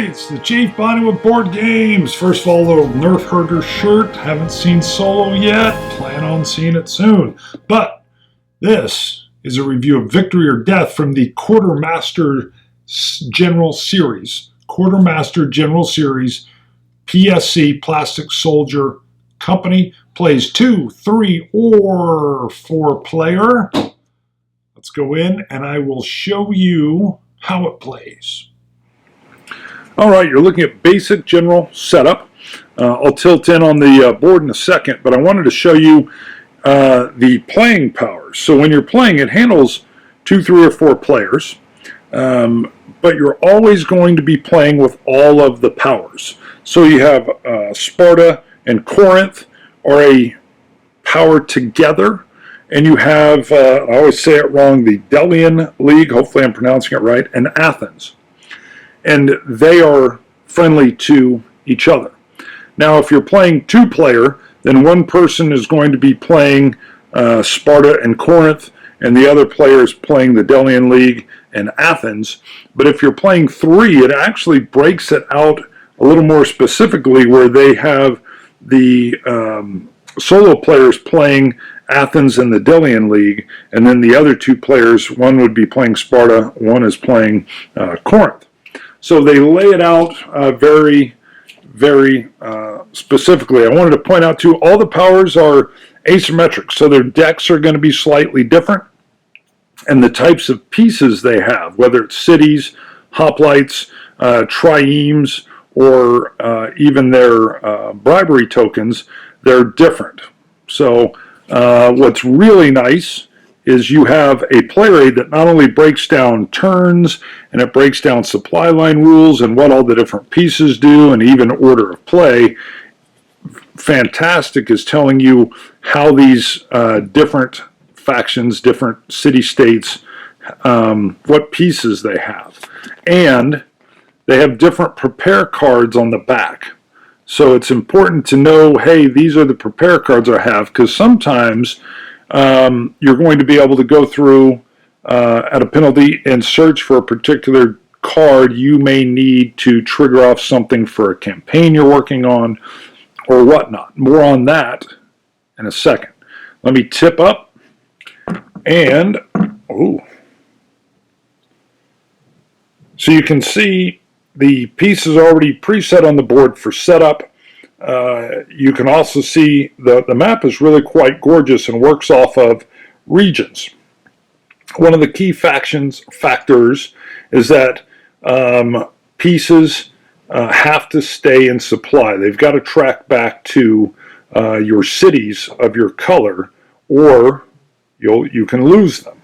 It's the Chief Bonnie with Board Games. First of all, the Nerf Herder shirt. Haven't seen Solo yet. Plan on seeing it soon. But this is a review of Victory or Death from the Quartermaster General Series. Quartermaster General Series, PSC, Plastic Soldier Company. Plays 2, 3, or 4 player. Let's go in and I will show you how it plays. All right, you're looking at basic general setup. I'll tilt in on the board in a second, but I wanted to show you the playing powers. So when you're playing, it handles 2, 3, or 4 players, but you're always going to be playing with all of the powers. So you have Sparta and Corinth are a power together, and you have, I always say it wrong, the Delian League, hopefully I'm pronouncing it right, and Athens. And they are friendly to each other. Now, if you're playing 2-player, then one person is going to be playing Sparta and Corinth, and the other player is playing the Delian League and Athens. But if you're playing 3, it actually breaks it out a little more specifically, where they have the solo players playing Athens and the Delian League, and then the other 2 players, one would be playing Sparta, one is playing Corinth. So they lay it out very, very specifically. I wanted to point out too, all the powers are asymmetric, so their decks are going to be slightly different, and the types of pieces they have, whether it's cities, hoplites, triemes, or even their bribery tokens, they're different. So what's really nice is you have a player aid that not only breaks down turns, and it breaks down supply line rules and what all the different pieces do, and even order of play. Fantastic is telling you how these different factions, different city-states, what pieces they have. And they have different prepare cards on the back. So it's important to know, hey, these are the prepare cards I have, because sometimes you're going to be able to go through at a penalty and search for a particular card you may need to trigger off something for a campaign you're working on or whatnot. More on that in a second. Let me tip up and, so you can see the pieces already preset on the board for setup. You can also see the map is really quite gorgeous and works off of regions. One of the key factors is that pieces have to stay in supply. They've got to track back to your cities of your color, or you can lose them.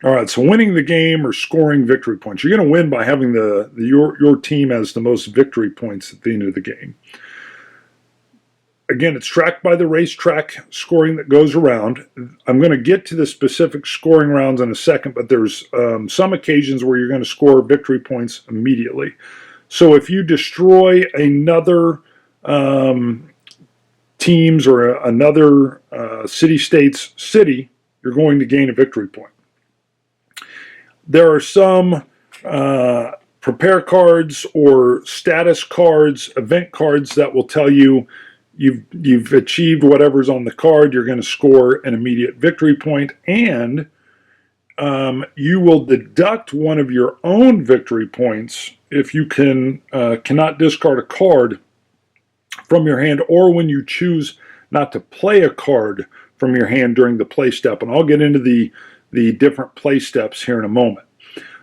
All right, so winning the game or scoring victory points. You're going to win by having your team as the most victory points at the end of the game. Again, it's tracked by the racetrack scoring that goes around. I'm going to get to the specific scoring rounds in a second, but there's some occasions where you're going to score victory points immediately. So if you destroy another team's or another city-state's city, you're going to gain a victory point. There are some prepare cards or status cards, event cards that will tell you you've achieved whatever's on the card. You're going to score an immediate victory point, and you will deduct one of your own victory points if you cannot discard a card from your hand, or when you choose not to play a card from your hand during the play step. And I'll get into the different play steps here in a moment.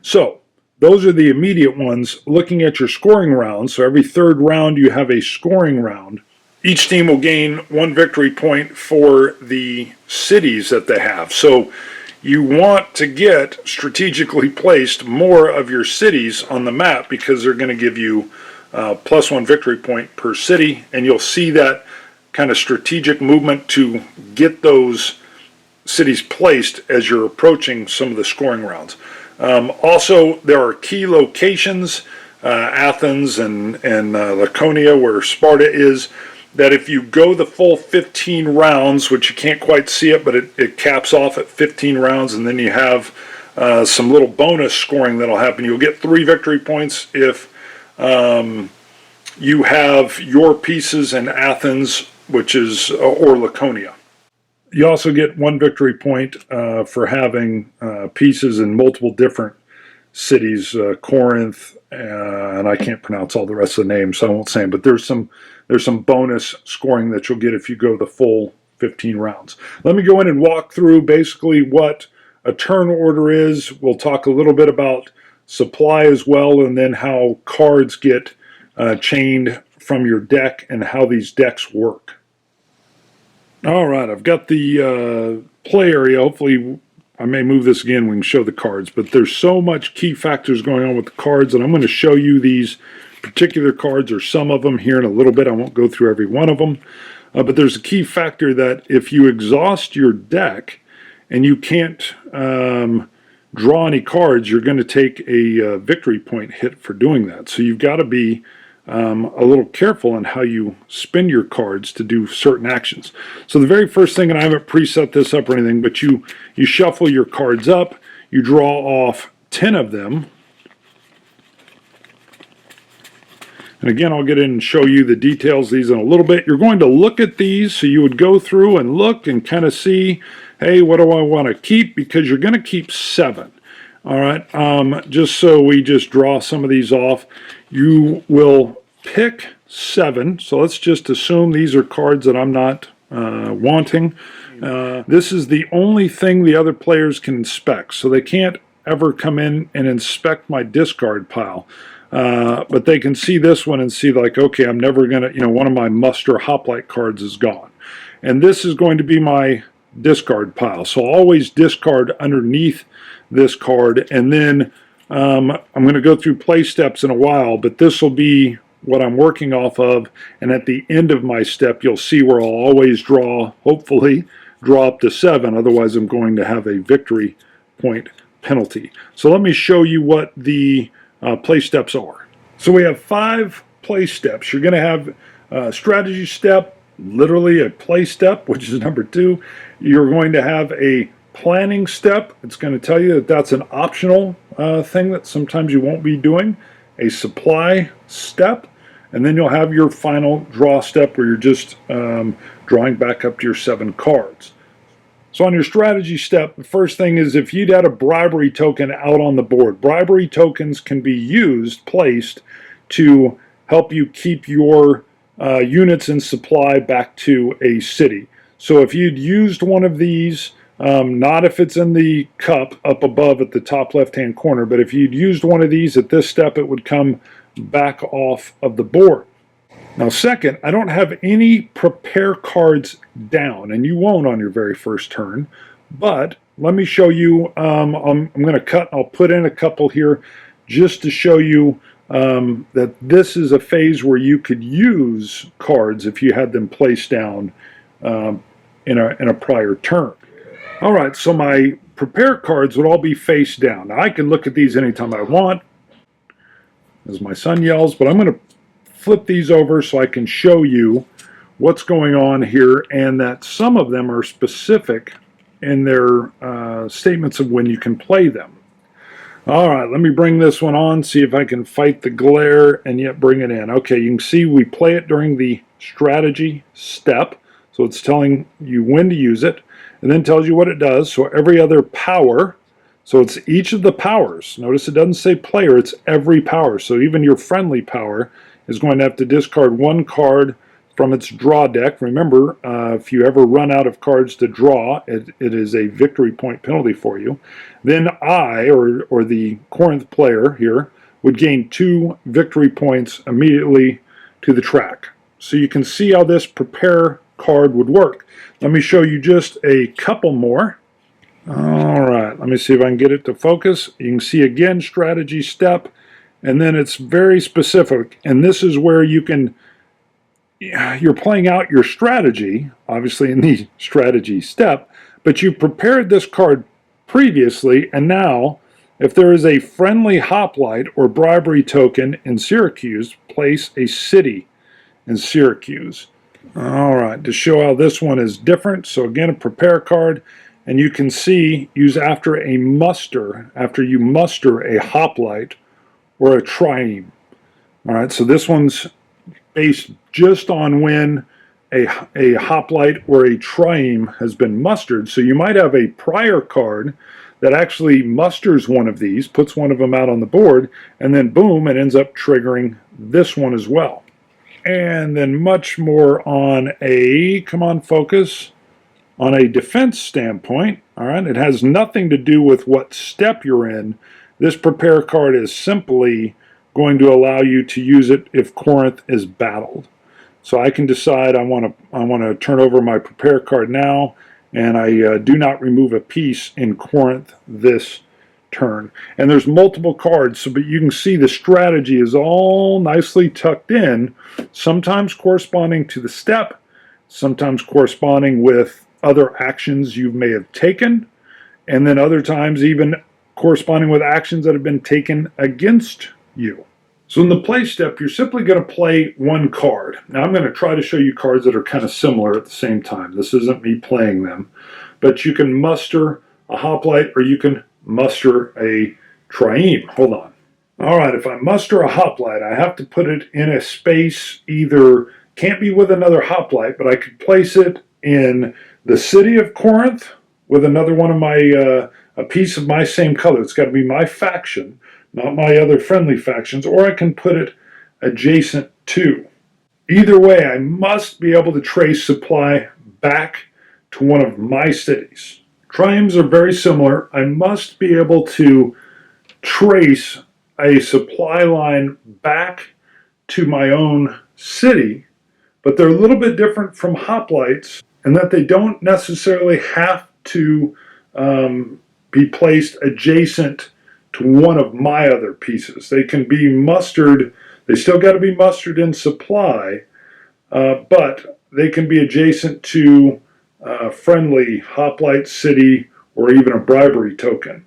So those are the immediate ones. Looking at your scoring rounds, so every 3rd round you have a scoring round. Each team will gain 1 victory point for the cities that they have. So you want to get strategically placed more of your cities on the map, because they're going to give you +1 victory point per city, and you'll see that kind of strategic movement to get those cities placed as you're approaching some of the scoring rounds. Also, there are key locations, Athens and Laconia, where Sparta is, that if you go the full 15 rounds, which you can't quite see it, but it caps off at 15 rounds, and then you have some little bonus scoring that'll happen. You'll get 3 victory points if you have your pieces in Athens, which is or Laconia. You also get 1 victory point for having pieces in multiple different cities, Corinth, and I can't pronounce all the rest of the names, so I won't say them. But there's some bonus scoring that you'll get if you go the full 15 rounds. Let me go in and walk through basically what a turn order is. We'll talk a little bit about supply as well, and then how cards get chained from your deck and how these decks work. All right, I've got the play area. Hopefully I may move this again, we can show the cards, but there's so much key factors going on with the cards, and I'm going to show you these particular cards, or some of them, here in a little bit. I won't go through every one of them, but there's a key factor that if you exhaust your deck and you can't draw any cards, you're going to take a victory point hit for doing that. So you've got to be a little careful in how you spend your cards to do certain actions. So the very first thing, and I haven't preset this up or anything, but you shuffle your cards up, you draw off 10 of them. And again, I'll get in and show you the details of these in a little bit. You're going to look at these, so you would go through and look and kind of see, hey, what do I want to keep? Because you're going to keep 7. All right, just so we just draw some of these off, you will pick 7. So let's just assume these are cards that I'm not wanting. This is the only thing the other players can inspect, so they can't ever come in and inspect my discard pile. But they can see this one and see, like, okay, I'm never going to, one of my muster hoplite cards is gone. And this is going to be my discard pile. So I'll always discard underneath this card, and then I'm going to go through play steps in a while, but this will be what I'm working off of, and at the end of my step you'll see where I'll always hopefully draw up to 7, otherwise I'm going to have a victory point penalty. So let me show you what the play steps are. So we have 5 play steps. You're going to have a strategy step, literally a play step, which is number 2. You're going to have a planning step. It's going to tell you that that's an optional thing that sometimes you won't be doing. A supply step, and then you'll have your final draw step where you're just drawing back up to your 7 cards. So on your strategy step, the first thing is if you'd had a bribery token out on the board. Bribery tokens can be placed to help you keep your units in supply back to a city. So if you'd used one of these, not if it's in the cup up above at the top left-hand corner, but if you'd used one of these at this step, it would come back off of the board. Now second, I don't have any prepare cards down, and you won't on your very first turn, but let me show you, I'm going to cut, I'll put in a couple here just to show you that this is a phase where you could use cards if you had them placed down in a prior turn. All right, so my prepare cards would all be face down. Now I can look at these anytime I want, as my son yells, but I'm going to flip these over so I can show you what's going on here, and that some of them are specific in their statements of when you can play them. All right, let me bring this one on, see if I can fight the glare and yet bring it in. Okay, you can see we play it during the strategy step, so it's telling you when to use it, and then tells you what it does. So every other power, so it's each of the powers. Notice it doesn't say player, it's every power. So even your friendly power is going to have to discard 1 card from its draw deck. Remember, if you ever run out of cards to draw, it is a victory point penalty for you. Then I, or the Corinth player here, would gain 2 victory points immediately to the track. So you can see how this prepare card would work. Let me show you just a couple more. All right, let me see if I can get it to focus. You can see again strategy step, and then it's very specific, and this is where you're playing out your strategy, obviously in the strategy step, but you prepared this card previously, and now if there is a friendly hoplite or bribery token in Syracuse, place a city in Syracuse. All right, to show how this one is different, so again, a prepare card, And you can see, use after you muster a hoplite or a trieme. All right, so this one's based just on when a hoplite or a trieme has been mustered. So you might have a prior card that actually musters one of these, puts one of them out on the board, and then boom, it ends up triggering this one as well. And then much more on a, come on, focus, on a defense standpoint. All right, it has nothing to do with what step you're in. This prepare card is simply going to allow you to use it if Corinth is battled. So I can decide I want to turn over my prepare card now, and I do not remove a piece in Corinth this turn. And there's multiple cards, so but you can see the strategy is all nicely tucked in, sometimes corresponding to the step, sometimes corresponding with other actions you may have taken, and then other times even corresponding with actions that have been taken against you. So in the play step, you're simply going to play one card. Now I'm going to try to show you cards that are kind of similar at the same time. This isn't me playing them, but you can muster a hoplite or you can muster a trieme. Hold on. All right, if I muster a hoplite, I have to put it in a space, either can't be with another hoplite, but I could place it in the city of Corinth with another one of my, a piece of my same color. It's got to be my faction, not my other friendly factions, or I can put it adjacent to. Either way, I must be able to trace supply back to one of my cities. Triumph are very similar. I must be able to trace a supply line back to my own city, but they're a little bit different from hoplites in that they don't necessarily have to be placed adjacent to one of my other pieces. They can be mustered, they still got to be mustered in supply, but they can be adjacent to friendly hoplite city or even a bribery token.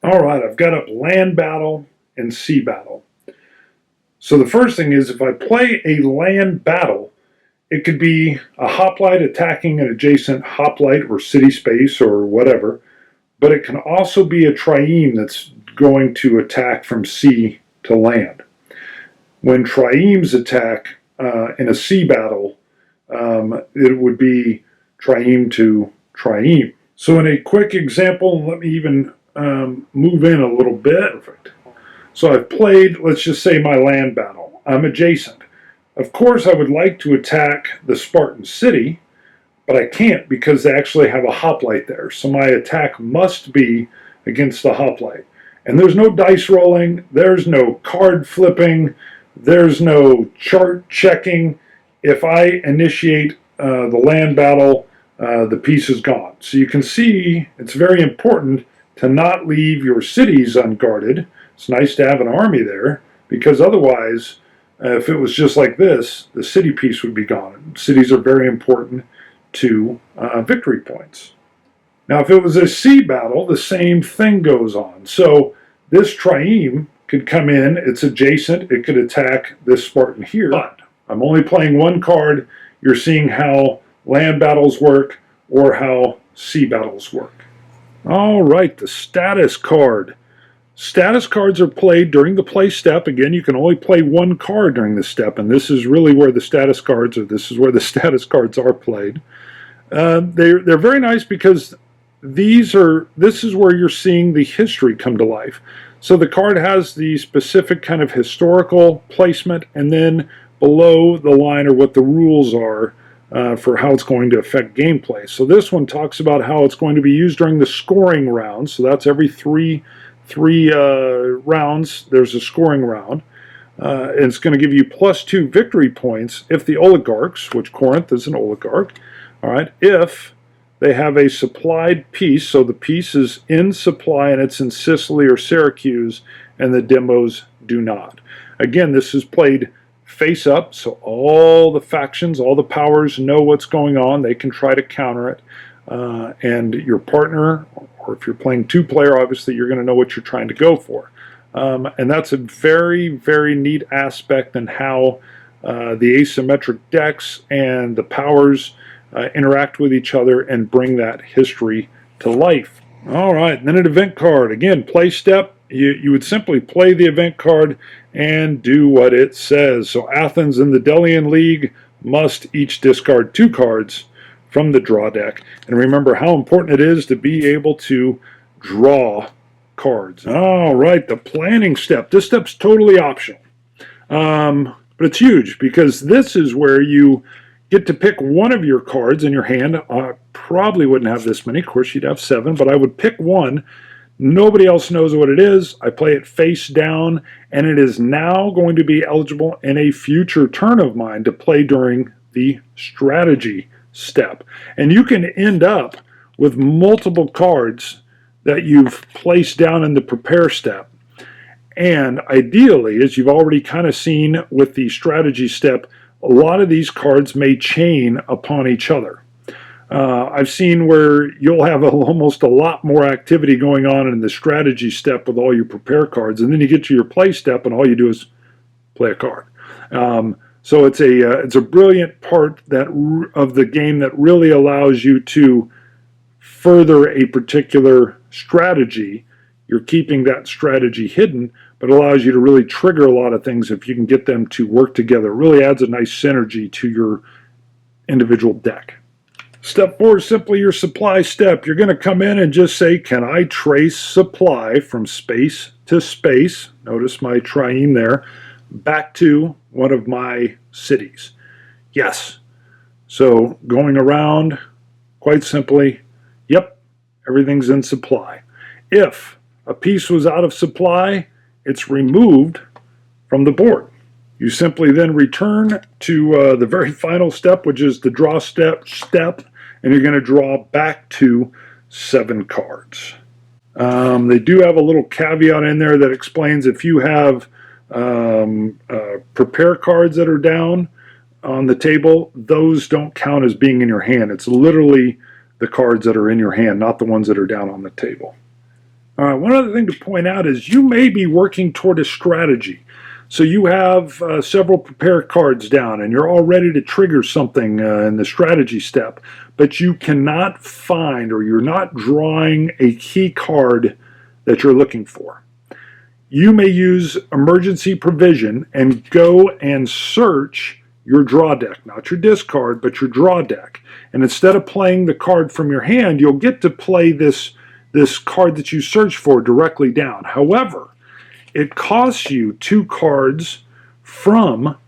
All right, I've got up land battle and sea battle. So the first thing is, if I play a land battle, it could be a hoplite attacking an adjacent hoplite or city space or whatever, but it can also be a trieme that's going to attack from sea to land. When triemes attack in a sea battle, it would be trieme to trieme. So in a quick example, let me even move in a little bit. Perfect. So I've played, let's just say, my land battle. I'm adjacent. Of course, I would like to attack the Spartan city, but I can't because they actually have a hoplite there. So my attack must be against the hoplite. And there's no dice rolling, there's no card flipping, there's no chart checking. If I initiate the land battle, the piece is gone. So you can see it's very important to not leave your cities unguarded. It's nice to have an army there, because otherwise, if it was just like this, the city piece would be gone. Cities are very important to victory points. Now, if it was a sea battle, the same thing goes on. So this trieme could come in, it's adjacent, it could attack this Spartan here, but I'm only playing one card. You're seeing how land battles work or how sea battles work. All right, the status card. Status cards are played during the play step. Again, you can only play one card during the step, and this is really where the status cards, or this is where the status cards are played. They're very nice because this is where you're seeing the history come to life. So the card has the specific kind of historical placement, and then below the line are what the rules are for how it's going to affect gameplay. So this one talks about how it's going to be used during the scoring round. So that's every three rounds, there's a scoring round. And it's going to give you +2 victory points if the Oligarchs, which Corinth is an oligarch, all right, if they have a supplied piece, so the piece is in supply and it's in Sicily or Syracuse, and the demos do not. Again, this is played face up, so all the factions, all the powers know what's going on. They can try to counter it. And your partner, or if you're playing two-player, obviously you're going to know what you're trying to go for. And that's a very, very neat aspect in how the asymmetric decks and the powers interact with each other and bring that history to life. All right, and then an event card. Again, play step. You would simply play the event card and do what it says. So Athens and the Delian League must each discard 2 cards from the draw deck. And remember how important it is to be able to draw cards. All right, the planning step. This step's totally optional. But it's huge because this is where you get to pick one of your cards in your hand. I probably wouldn't have this many. Of course, you'd have 7, but I would pick one. Nobody else knows what it is. I play it face down, and it is now going to be eligible in a future turn of mine to play during the strategy step. And you can end up with multiple cards that you've placed down in the prepare step. And ideally, as you've already kind of seen with the strategy step, a lot of these cards may chain upon each other. I've seen where you'll have almost a lot more activity going on in the strategy step with all your prepare cards, and then you get to your play step, and all you do is play a card. So it's a brilliant part of the game that really allows you to further a particular strategy. You're keeping that strategy hidden, but allows you to really trigger a lot of things if you can get them to work together. It really adds a nice synergy to your individual deck. Step 4 is simply your supply step. You're going to come in and just say, can I trace supply from space to space? Notice my trieme there. Back to one of my cities. Yes. So going around, quite simply, yep, everything's in supply. If a piece was out of supply, it's removed from the board. You simply then return to the very final step, which is the draw step, and you're going to draw back to 7 cards. They do have a little caveat in there that explains if you have prepare cards that are down on the table, those don't count as being in your hand. It's literally the cards that are in your hand, not the ones that are down on the table. All right, one other thing to point out is you may be working toward a strategy. So you have several prepare cards down, and you're all ready to trigger something in the strategy step, but you cannot find, or you're not drawing a key card that you're looking for. You may use emergency provision and go and search your draw deck, not your discard, but your draw deck. And instead of playing the card from your hand, you'll get to play this card that you search for directly down. However, it costs you 2 cards from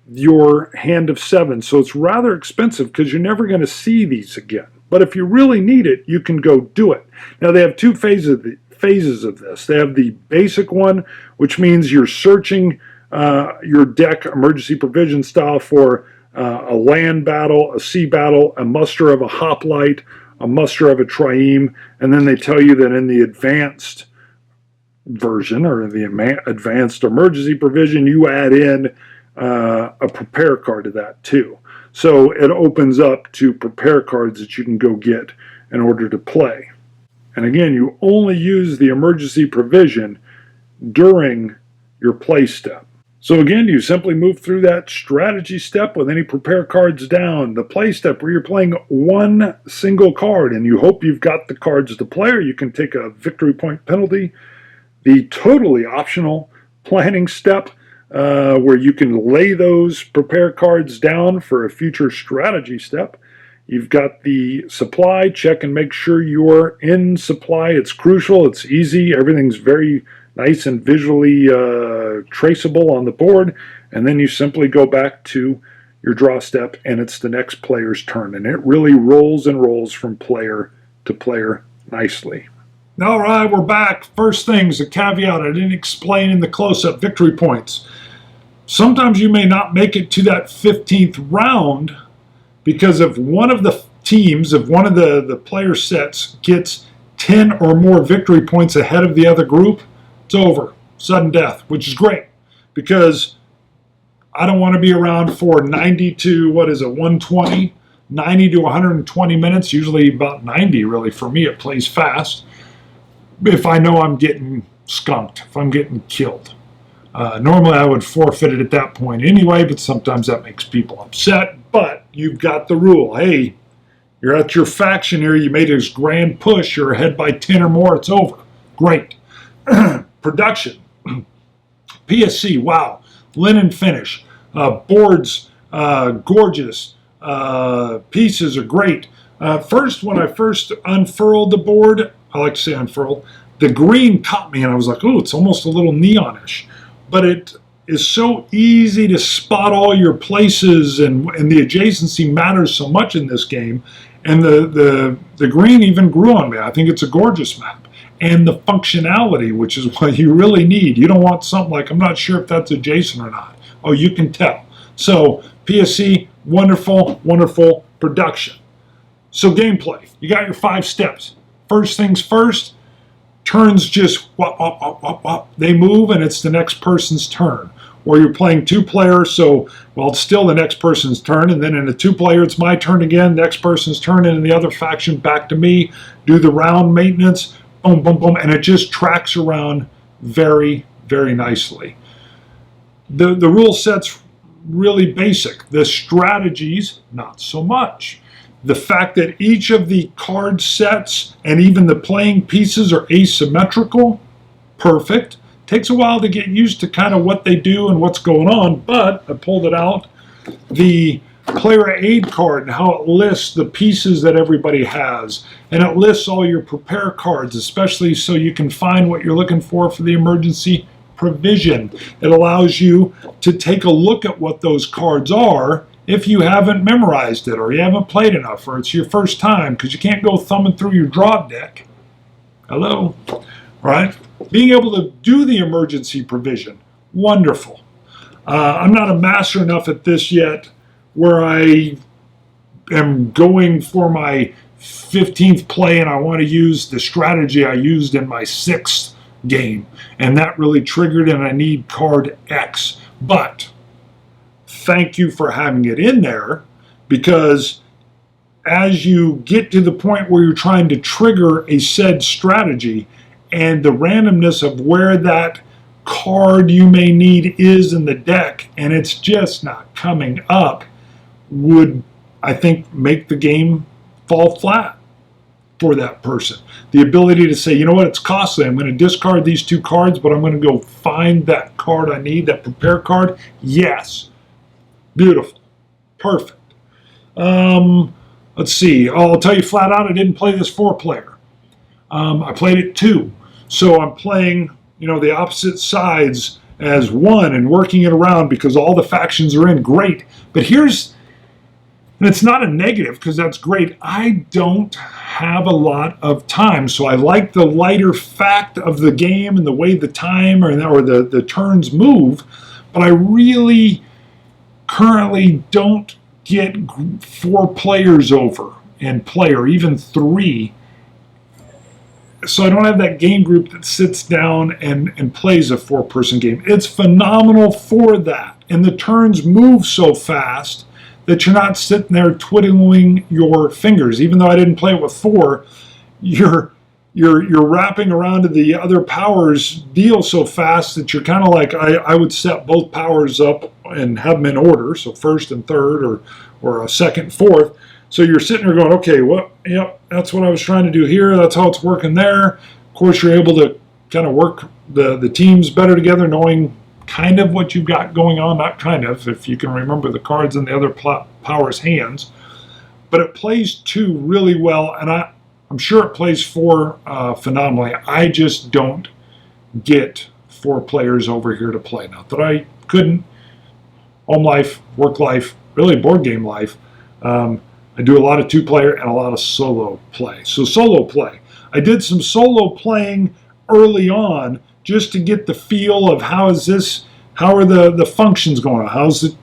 your hand of 7, so it's rather expensive because you're never going to see these again. But if you really need it, you can go do it. Now, they have 2 phases of this. They have the basic one, which means you're searching your deck emergency provision style for a land battle, a sea battle, a muster of a hoplite, a muster of a trieme, and then they tell you that in the advanced version, or the advanced emergency provision, you add in a prepare card to that too. So it opens up to prepare cards that you can go get in order to play. And again, you only use the emergency provision during your play step. So again, you simply move through that strategy step with any prepare cards down. The play step where you're playing one single card and you hope you've got the cards to play, or you can take a victory point penalty. The totally optional planning step where you can lay those prepare cards down for a future strategy step. You've got the supply, check and make sure you're in supply. It's crucial, it's easy, everything's very nice and visually traceable on the board, and then you simply go back to your draw step and it's the next player's turn, and it really rolls and rolls from player to player nicely. All right, we're back. First things, a caveat I didn't explain in the close-up: victory points. Sometimes you may not make it to that 15th round because if one of the teams, if one of the player sets gets 10 or more victory points ahead of the other group, it's over. Sudden death, which is great because I don't want to be around for 90 to, 120? 90 to 120 minutes, usually about 90 really for me. It plays fast. If I know I'm getting skunked, if I'm getting killed. Normally I would forfeit it at that point anyway, but sometimes that makes people upset. But you've got the rule. Hey, You're at your faction here. You made this grand push. You're ahead by 10 or more. It's over. Great. Production. PSC, wow. Linen finish. Boards, gorgeous. Pieces are great. First, when I first unfurled the board, I like to say unfurled, the green caught me and I was like, oh, it's almost a little neonish. But it is so easy to spot all your places, and the adjacency matters so much in this game. And the green even grew on me. I think it's a gorgeous map. And the functionality, which is what you really need. You don't want something like, I'm not sure if that's adjacent or not. Oh, you can tell. So PSC, wonderful, wonderful production. So gameplay, you got your 5 steps. First things first, turns just wop, wop, wop, wop, wop. They move and it's the next person's turn. Or you're playing 2-player, so, well, it's still the next person's turn, and then in a 2-player, it's my turn again, next person's turn, and in the other faction, back to me, do the round maintenance, boom, boom, boom, and it just tracks around very, very nicely. The rule set's really basic. The strategies, not so much. The fact that each of the card sets and even the playing pieces are asymmetrical, perfect. Takes a while to get used to kind of what they do and what's going on, but I pulled it out. The player aid card and how it lists the pieces that everybody has, and it lists all your prepare cards, especially so you can find what you're looking for the emergency provision. It allows you to take a look at what those cards are if you haven't memorized it or you haven't played enough or it's your first time, because you can't go thumbing through your draw deck. Hello? Right? Being able to do the emergency provision, wonderful. I'm not a master enough at this yet where I am going for my 15th play and I want to use the strategy I used in my 6th game. And that really triggered and I need card X. But thank you for having it in there, because as you get to the point where you're trying to trigger a said strategy, and the randomness of where that card you may need is in the deck, and it's just not coming up, would, I think, make the game fall flat for that person. The ability to say, you know what, it's costly. I'm going to discard these 2 cards, but I'm going to go find that card I need, that prepare card. Yes. Beautiful. Perfect. Let's see. I'll tell you flat out, I didn't play this 4-player. I played it 2. So I'm playing, the opposite sides as 1 and working it around because all the factions are in. Great. But and it's not a negative because that's great. I don't have a lot of time. So I like the lighter fact of the game and the way the time or the turns move. But I really currently don't get 4 players over and play, or even 3. So I don't have that game group that sits down and plays a 4-person game. It's phenomenal for that. And the turns move so fast that you're not sitting there twiddling your fingers. Even though I didn't play it with 4, you're wrapping around to the other powers deal so fast that you're kind of like, I would set both powers up and have them in order, so 1st and 3rd, or a 2nd and 4th. So you're sitting there going, okay, yep, that's what I was trying to do here. That's how it's working there. Of course, you're able to kind of work the teams better together, knowing kind of what you've got going on. Not kind of, if you can remember the cards in the other powers' hands. But it plays 2 really well, and I'm sure it plays 4 phenomenally. I just don't get 4 players over here to play. Not that I couldn't. Home life, work life, really board game life. I do a lot of 2-player and a lot of solo play. So solo play. I did some solo playing early on just to get the feel of how are the functions going on? How's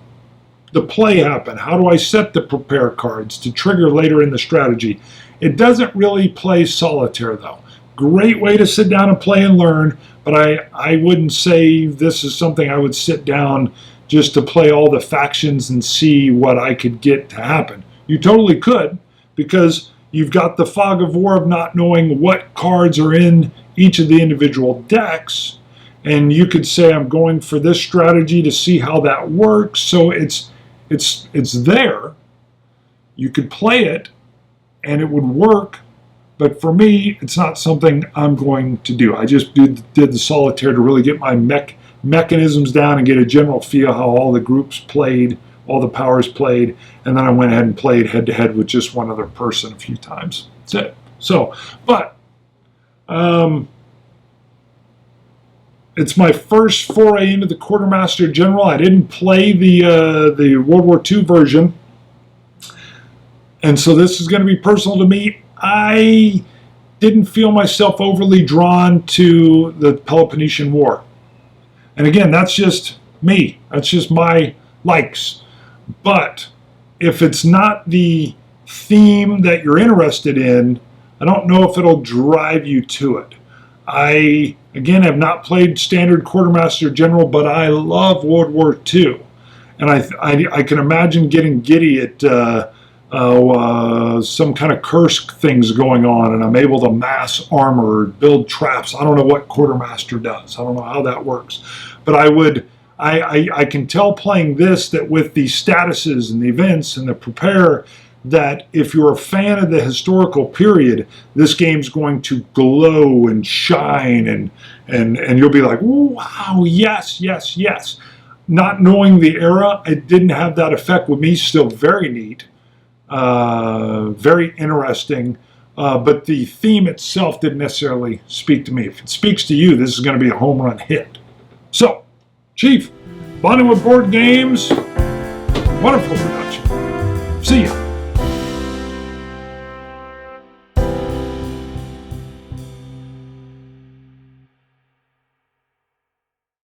the play happen? How do I set the prepare cards to trigger later in the strategy? It doesn't really play solitaire though. Great way to sit down and play and learn, but I wouldn't say this is something I would sit down just to play all the factions and see what I could get to happen. You totally could, because you've got the fog of war of not knowing what cards are in each of the individual decks, and you could say, I'm going for this strategy to see how that works. So it's there. You could play it, and it would work. But for me, it's not something I'm going to do. I just did the solitaire to really get my mechanisms down and get a general feel how all the groups played, all the powers played, and then I went ahead and played head-to-head with just one other person a few times. That's it. So, but it's my first foray into the Quartermaster General. I didn't play the World War II version, and so this is going to be personal to me. I didn't feel myself overly drawn to the Peloponnesian War. And again, that's just me. That's just my likes. But if it's not the theme that you're interested in, I don't know if it'll drive you to it. I, again, have not played standard Quartermaster General, but I love World War II. And I can imagine getting giddy at some kind of curse things going on, and I'm able to mass armor, build traps. I don't know what Quartermaster does. I don't know how that works. But I can tell playing this that with the statuses and the events and the prepare, that if you're a fan of the historical period, this game's going to glow and shine, and you'll be like, wow, yes, yes, yes. Not knowing the era, it didn't have that effect with me. Still very neat, very interesting, but the theme itself didn't necessarily speak to me. If it speaks to you, this is going to be a home run hit. So, Chief, bonding with board games, wonderful production. See ya.